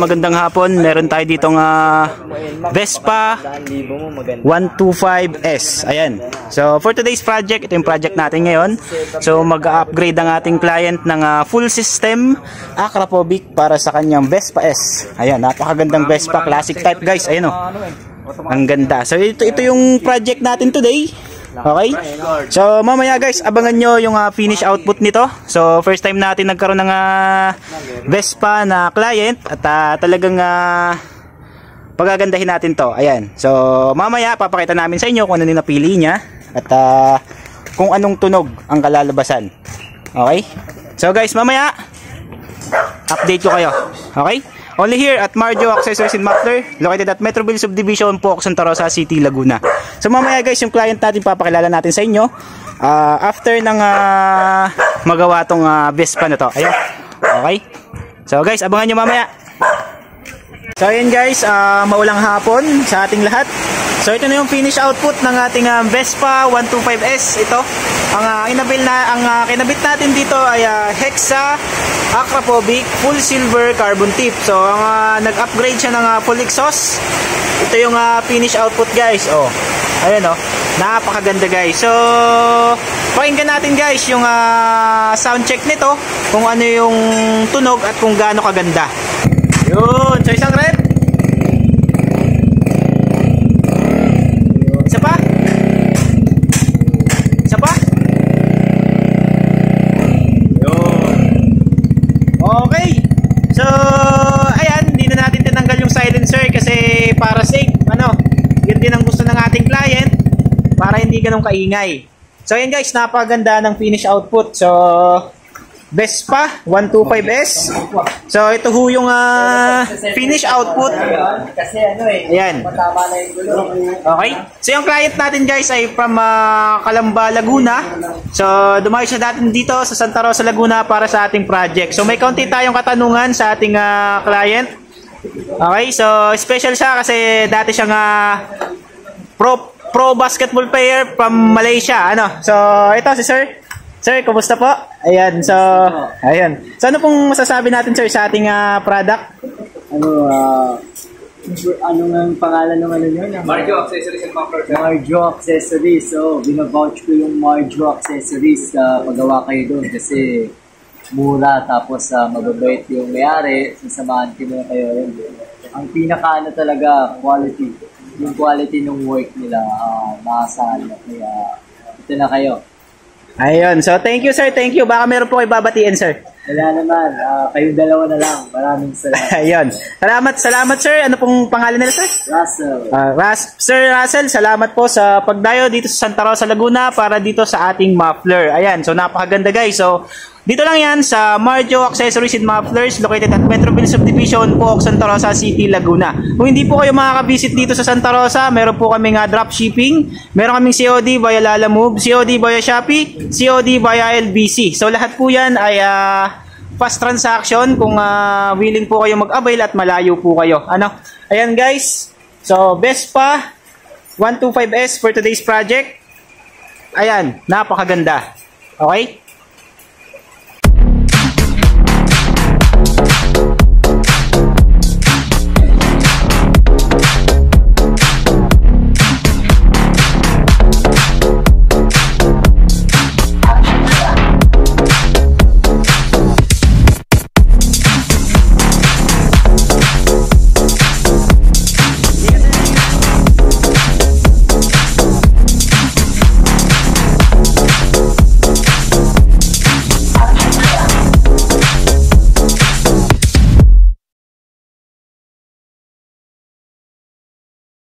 magandang hapon. Meron tayo ditong Vespa 125S. Ayan. So for today's project, ito yung project natin ngayon. So mag-upgrade ang ating client ng full system Akrapovic para sa kanyang Vespa S. Ayan, napakagandang Vespa classic type, guys. Ayan oh. Ang ganda. So ito yung project natin today. Okay? So mamaya guys, abangan nyo yung finish output nito. So first time natin nagkaroon ng Vespa na client at talagang pagagandahin natin to. Ayan. So mamaya papakita namin sa inyo kung ano yung napili niya at kung anong tunog ang kalalabasan. Okay? So guys, mamaya update ko kayo. Okay? Only here at Marjo Accessories and Muffler, located at Metroville Subdivision, Pook, Santa Rosa City, Laguna. So mamaya guys, yung client natin papakilala natin sa inyo after ng magawa tong Vespa na to. Ayun. Okay? So guys, abangan nyo mamaya. So ayun guys, maulang hapon sa ating lahat. So ito na yung finish output ng ating Vespa 125S. Ito, ang kinabit natin dito ay Hexa Akrapovic full silver carbon tip. So ang nag-upgrade siya ng full exhaust. Ito yung finish output guys. Oh. Ayun oh. Napakaganda guys. So pakinggan natin guys yung sound check nito, kung ano yung tunog at kung gaano kaganda. Yun. So isang rep. Isa pa. Isa pa. Yun. Okay. So ayan, hindi na natin tinanggal yung silencer kasi para safe. Yun din ang gusto ng ating client para hindi ganun kaingay. So ayan guys, napakaganda ng finish output. So Vespa 125S. So ito ho yung finish output. Kasi ayan. matama na yung gulo. Okay. So yung client natin guys ay from Calamba, Laguna. So dumayo siya natin dito sa Santa Rosa, Laguna para sa ating project. So may kaunti tayong katanungan sa ating client. Okay. So special siya kasi dati siyang pro basketball player from Malaysia. So ito si Sir. Sir, kumusta po? Ayan, so ayan. So ano pong masasabi natin sir sa ating product? Ano nga ang pangalan ng yun? Marjo Accessories and Muffler. Marjo Accessories. So, binavouch ko yung Marjo Accessories. Pagawa kayo doon kasi mura tapos mababait yung may-ari. Sasamahan ko na kayo yun. Ang pinaka talaga, quality. Yung quality ng work nila, maasahan na. Kaya ito na kayo. Ayun. So, thank you, sir. Thank you. Baka meron po kayo babatiin, sir. Wala naman. Kayong dalawa na lang. Maraming salamat. Ayun. Salamat, sir. Ano pong pangalan nila, sir? Russell. Sir Russell, salamat po sa pagdayo dito sa Santa Rosa, Laguna para dito sa ating muffler. Ayan. So, napakaganda, guys. So, dito lang yan sa Marjo Accessories and Mufflers, located at Metroville Subdivision, Pook, Santa Rosa City, Laguna. Kung hindi po kayo makaka-visit dito sa Santa Rosa, meron po kaming drop shipping, meron kaming COD via Lalamove, COD via Shopee, COD via LBC. So lahat po yan ay fast transaction kung willing po kayo mag-avail at malayo po kayo. Ayan guys. So Vespa 125S for today's project. Ayan, napakaganda. Okay?